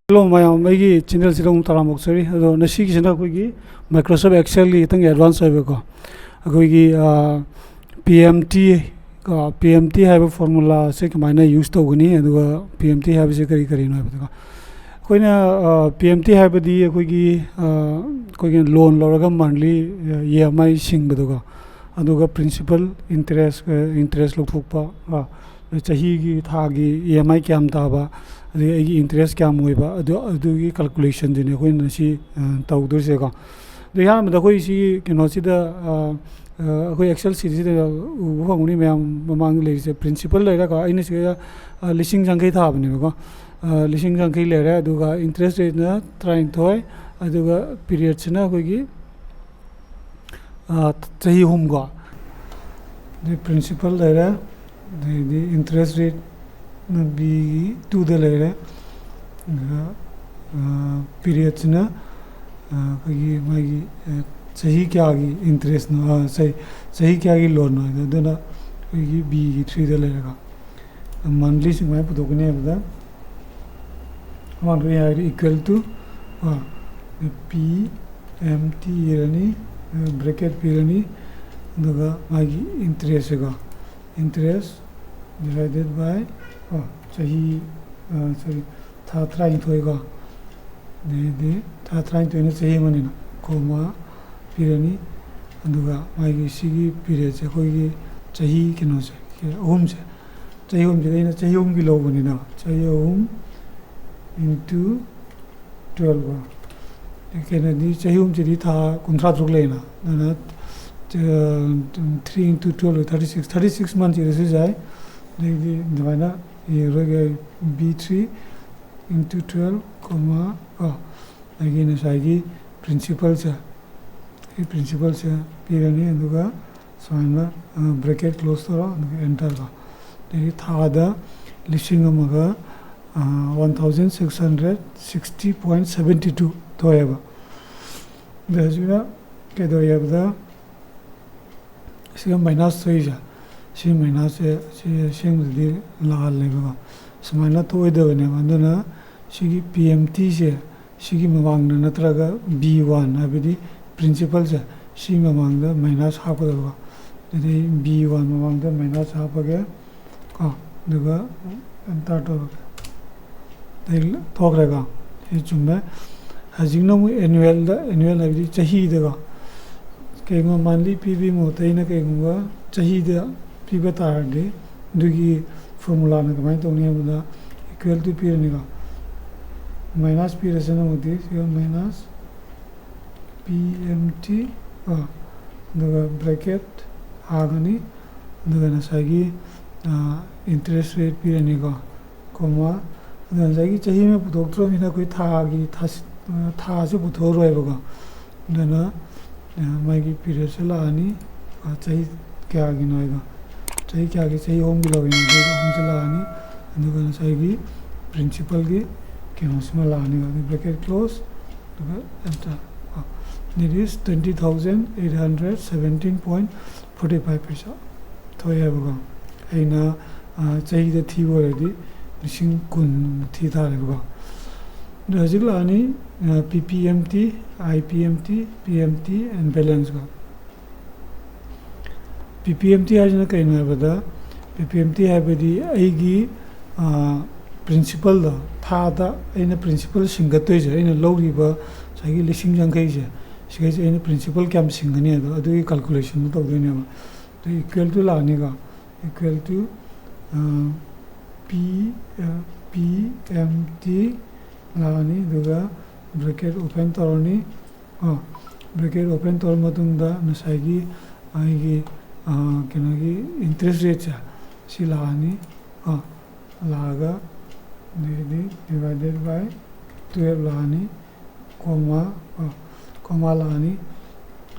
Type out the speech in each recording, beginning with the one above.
Hello mayam aigi channel siram taramok sari ado nasi kisna koi gi Microsoft Excel gi tang advance hobe ko koi gi PMT have formula se kamaina use to gani ado PMT have se kari no ba koi na PMT have di koi gi loan loraga monthly EMI sing ba do aduga principal interest lok thokpa chahi gi tha gi EMI kyam ta ba interest kyam hoiba adugi calculation dine koi na si tawdur se ko de ya ma koi si kino si da koi Excel series de u phanguni myam mamang le se principal le ra ka aina se lising jangkai tha bani ko lising jangkai le ra aduga interest rate na trying thoi aduga period china koi gi chahi hum go the principal le ra the interest rate na bi to the le ra period na kagi magi chahi kya gi interest no chahi kya gi loan no aduna kagi b 3 the le ra monthly sing mai pudo kene ba amount we are equal to PMT irani bracket pirani daga magi interest ga interest divided by chahi sorry tha trying thoi ga de tha trying to ne chahi mani na comma pirani aduga magi sigi period se koi gi chahi kino se se chahi je na chahi gi lo bani na chahi into 12 ga kena di chahi je di tha kuntra jog le na 3 into 12 36 months is jai the divina b3 into 12 comma again is agi principal se pirani aduga saina bracket close to enter ga the thada listing amaga 1660.72 to eba the ke do yabda C minus थोई जा सी minus सी सेंग दि लाल लेबा समाना थोई दबने मानना सी PMT से सी मवांग नत्रगा B1 अबदि principal से सी मवांग minus हापदबा दि B1 मवांग minus हापगे दगा एंटर तो दिल थोगरेगा ये जुमे हजिंगनो एनुअल अबदि चाही दगा कईमा मानली पीबी मोतैना कईमा चाही दे पीबा तारदे दुगी फॉर्मूला न कमाई तोने बदा इक्वल टू पीरने का माइनस पी रसना होती है माइनस पीएमटी दगा ब्रैकेट आगनी दगा नसागी इंटरेस्ट रेट पीरने का कोमा दगा नसागी चाही में पुतोक्त्रो मिना कोई था से पुतोरो है बगा दना मागी पीरियड से लानी चाही क्या आगे नोएगा चाही क्या आगे चाही होम गिलोगे नोएगा हम से लानी अंदर चाही प्रिंसिपल की केनोस में लानी का ब्रैकेट क्लोज तो एंटर दिस इज 20,817.45 पैसा तो ये बगा ऐना चाही द थी वो रेडी लिसिंग कुन थी था रे बगा Rajik lani PPMT, IPMT, PMT and balance का PPMT आज ना कहीं ना बता PPMT है बदी आएगी principal दा था ऐना principal सिंगत तो इसे ऐना लोग रिबा साइकी लिसिंग जंग कहीं से ऐना principal क्या हम सिंगनी है तो अदुगी calculation तो देने वाला तो equal to लाने का equal to PMT लानी दुगा ब्रैकेट ओपन तोरनी ब्रैकेट ओपन तोर मतुंदा नसागी आएगी केनागी इंटरेस्ट रेट सी लानी लागा डिवाइडेड बाय 12 लानी कोमा लानी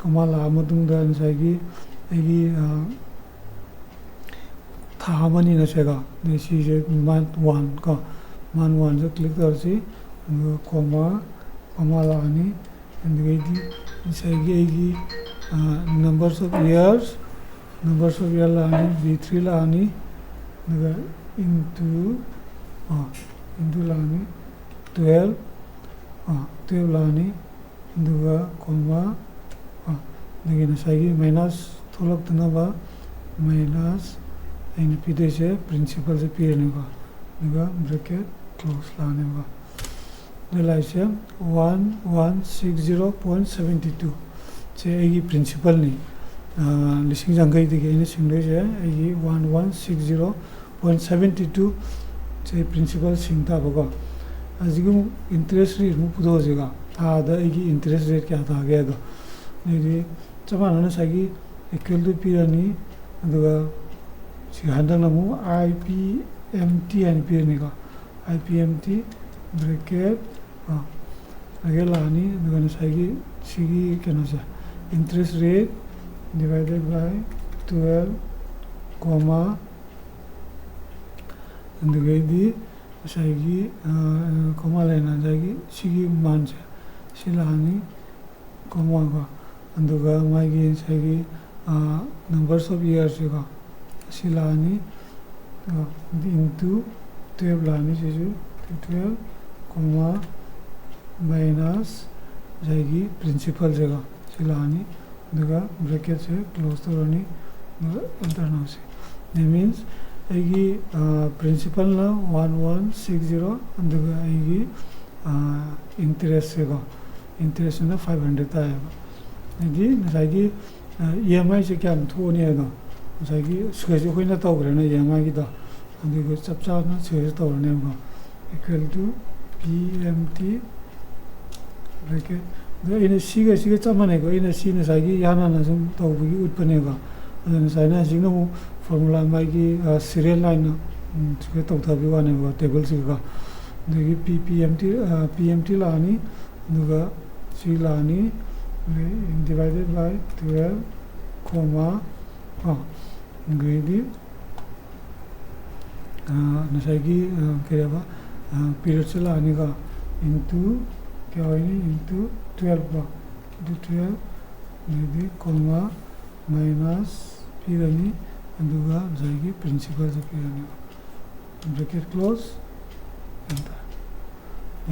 कोमा ला मतुंदा नसागी आएगी थामनी नसेगा नेसी जे month 1 का मान 1 से क्लिक कर सी comma लानी and the numbers of years लानी B3 लानी into लानी 12 12 लानी दुगा कोमा लेकिन साइगी माइनस थोलक तनबा माइनस इन पीते से प्रिंसिपल से पीने का दुगा ब्रैकेट क्लोज लाने का लाइसे 1160.72 से ये प्रिंसिपल नहीं लिसिंग जंगई दिखे इन्हें सिंगले से ये 1160.72 से प्रिंसिपल सिंगता होगा अजिगुम इंटरेस्ट रेट मुझे पुदो जेगा आधा ये इंटरेस्ट रेट क्या था गया तो ये चमान ना सागी इक्वल टू पीरानी दुगा सिंहांडा नमु IPMT एन पीरने का IPMT ब्रैकेट आगे लानी दुगा ना सागी सिगी क्या ना सा interest rate divided by 12 comma दुगा दी सागी comma लेना जाएगी सिगी मान से सिलानी comma का दुगा माइगी सागी numbers of years का सिलानी into 12 लानी चीज़ 12 comma minus जाएगी principal जगह सिलानी दुगा ब्रैकेट से क्लोज तो रनी अंतर ना से that means आएगी principal ना 1160 दुगा आएगी interest से का interest ना 500 आएगा यदि नसाइगी EMI से क्या हम थोड़ी है ना नसाइगी स्केजू कोई ना तो करे ना EMI की तो दुगा सब चार ना स्केजू तो रने का equal to PMT ब्रैकेट इन्हें सीगे चमने को इन्हें सी नसाइगी याना ना जों तो बुगी उत्पन्न का नसाइना जिंगनो फॉर्मूला माइगी सीरियल लाइन इसके तो भी वाने को टेबल से का देखिए PMT लानी दुगा सी लानी divided by 12 comma ग्रेडी नसाइगी क्या बा पीरियड से लाने का into क्या होगी into 12 बा into 12 ग्रेडी comma minus पीरनी दुगा जाएगी प्रिंसिपल से पीरनी ब्रैकेट क्लोज एंटर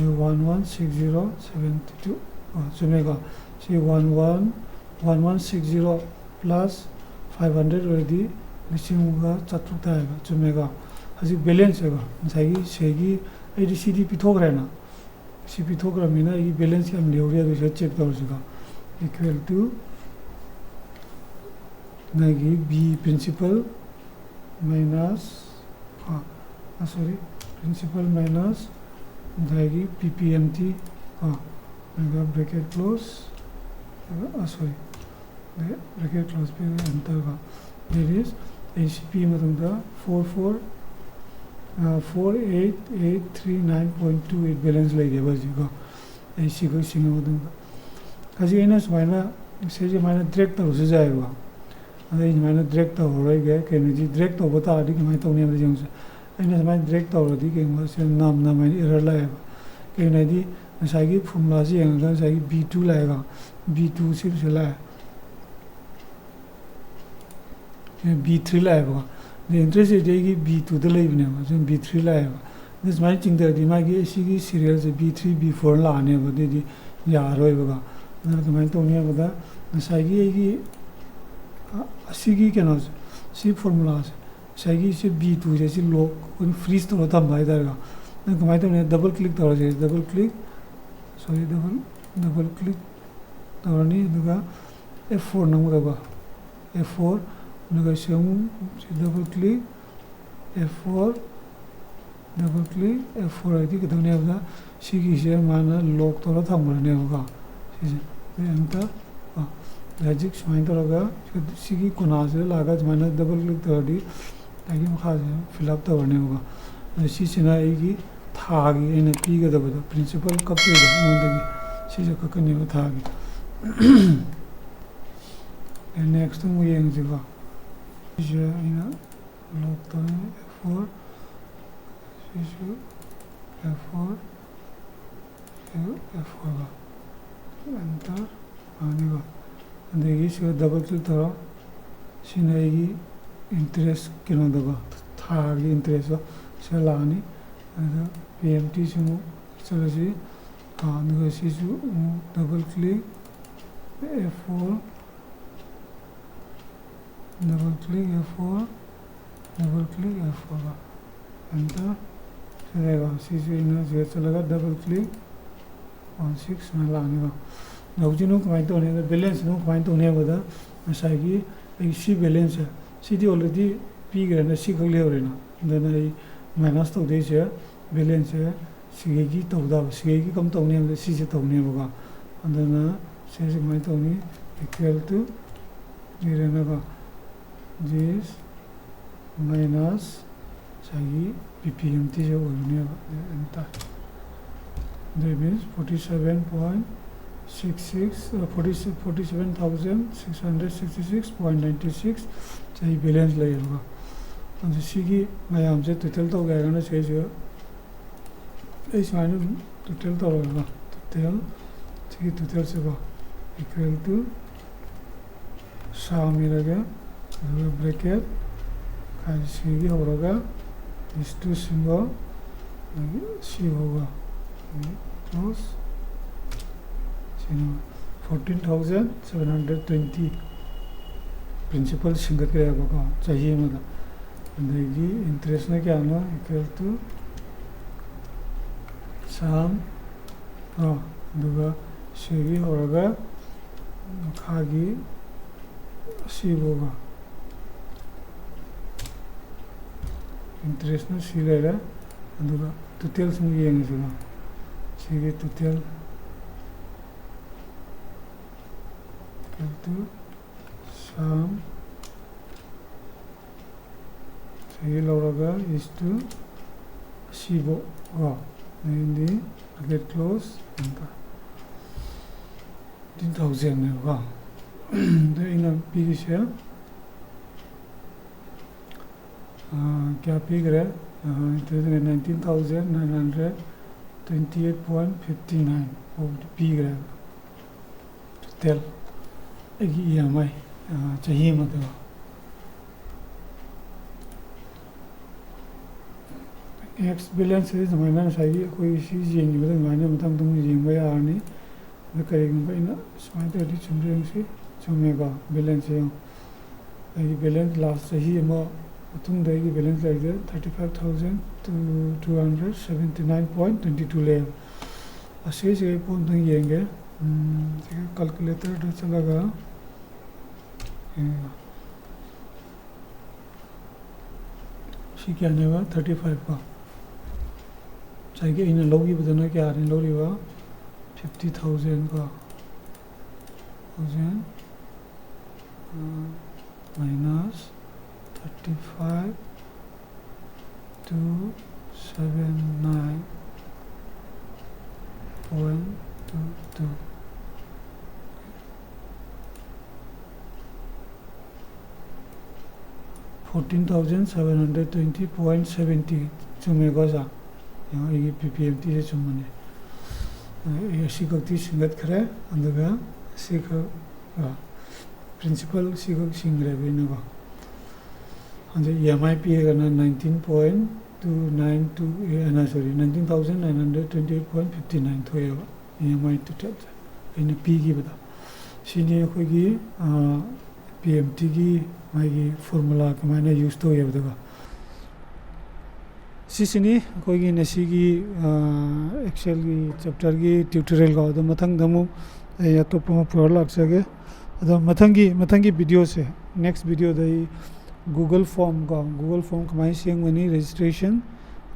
ये 1160.72 सुनेगा सी 1160 प्लस 500 ऑलरेडी लिसिंग का चतुर्थ आएगा सुनेगा अजी बैलेंस है जाएगी सेगी ADCD पिथोक रहना सी पिथोक रमीना ये बैलेंस हम ले उड़िया तो चेक कर सका इक्वल टू नागी बी principal minus sorry principal minus जाएगी PPMT bracket close sorry bracket close पे एंटर का दैट इज ACP मतलब दा 48839.28 बैलेंस लगे बस का AC को सिंग मतलब काजी इन्हें समाना सेजे मायना डायरेक्ट तो उसे जाएगा अरे मायना डायरेक्ट तो हो रहा है कि नहीं डायरेक्ट तो बता रही कि मैं तो नहीं मतलब जंग इन्हें समाना डायरेक्ट तो हो रही कि मुझे नाम मैं एरर लाएगा कि नहीं साइगी फॉर्मूला से यंगा साइगी B2 लाएगा B2 सिर्फ से लाए B3 लाएगा इंटरेस्ट जाएगी B2 तो ले भी नहीं जो B3 लाएगा दिस माइट चिंता दिमाग की ऐसी की सीरियल से B3 B4 लाने बदे दी यार होएगा ना तो मैं तो नहीं बता साइगी है कि अस्सी की क्या ना सी फॉर्मूला से साइगी से B2 जैसे लोग उन फ्रीज तो होता भाई दरगा ना तो मैं तो नहीं डबल क्लिक तो जैसे double click sorry double click तो नहीं दुगा F4 नंबर का F4 दुगा same double click F4 double click F4 आदि के दुनिया में सी की से माना लोग तो था मरने होगा चीज़ एंटर लॉजिक स्माइन तो लगा सी की कोना से लगा माना डबल क्लिक तो दी ताकि मुखा से फिलअप तो करने होगा सी से ना एक थागी इन पी का दबा प्रिंसिपल कब पे मुंदगी चीज़ का करने में थागी नेक्स्ट तो मुझे इन जगह ये इन लोग तो F4 F4 F4 का एंटर आने का देखिए इसका डबल क्लिक करो सीनेगी इंटरेस्ट कितना दबा थागी इंटरेस्ट से लानी PMT से मु चलसी double click F4 double click F4 double click F4 enter चलेगा चलेगा डबल क्लिक 16 में लाने हौजी कमाई तौने बैलेंस कमाई तौने सी बैलेंस है सीधी ऑलरेडी पीग्रेना सी खक लेहरेना अदना माइनस तौदेसे बैलेंस है सिगेगी तौदा सिगेगी कम तौने सी से तौने बगा अदना से कमाई तौनी इक्वल टू इरेना दिस माइनस सागी PPMT जो होने एंटर that means 47,666.96 चाहिए बैलेंस लेगा अंदर सीगी मैम से टोटल तो गया ना चाहिए इस मायने टोटल तो होगा टोटल ठीक टोटल से बा इक्वल टू शाम में लगा ब्रैकेट खाली सीगी होगा इस टू सिंगल सी होगा close 14,720 प्रिंसिपल सिंगत करेगा चाहिए मतलब अंदर इंटरेस्ट ने क्या ना इक्वल टू शाम सीगी होगा खागी सी होगा इंटरेस्ट ने सी लेगा टोटल्स में ये नहीं सीगे टोटल शाम सीगे लौरगा इस टू सीबो मेनली गेट क्लोज इनका 10,000 ने होगा तो इन पी से क्या पी करे 19,928.59 पी करे टोटल EMI चाहिए मतलब एक्स बैलेंस है जमाना चाहिए कोई चीज़ येंगे मतलब जमाने मतलब तुम येंगे यार नहीं तो करेंगे इन्हें स्मार्ट एडिट चुम्बेंगे चुम्बेगा बैलेंस है ये बैलेंस लास्ट चाहिए मो तुम देगी बैलेंस लगे 35,279.22 ले अच्छे से पॉइंट नहीं येंगे कैलकुलेटर चलेगा क्या नहीं हुआ 35 का चाहिए इन्हें लोग ही बताना क्या आ रहे लोग हुआ 50,000 का माइनस 35,279.22 14,720.70 चुमेगा जा यहाँ ये PPMT से चुमने ये सिगती सिंगत करे अंदर सिग प्रिंसिपल सिग सिंगरे भी नगा अंदर EMI पे करना 19.292 ना सॉरी 19,928.59 तो ये EMI टोटल इन्हें P की बता सीनियर कोई की PMT की माइगी फॉर्मूला के मायने यूज़ तो ये बतागा सीसनी कोई की नसी की एक्सेल की चैप्टर की ट्यूटोरियल का तो मथंग दमो या तो पूरा लग सके तो मथंगी वीडियो से नेक्स्ट वीडियो दई गूगल फॉर्म कमाई सेंग मनी रजिस्ट्रेशन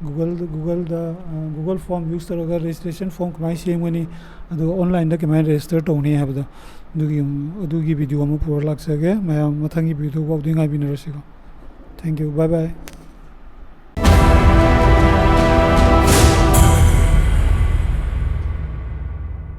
गूगल फॉर्म यूज़ करोगा रजिस्ट्रेशन फॉर्म कमाई सेंग मनी ऑनलाइन दा कमाई रजिस्टर तौने है बता वीडियो में पूरा लग सके मैं मथंगी वीडियो को दिखाई भी नहीं रसीगा थैंक यू बाय बाय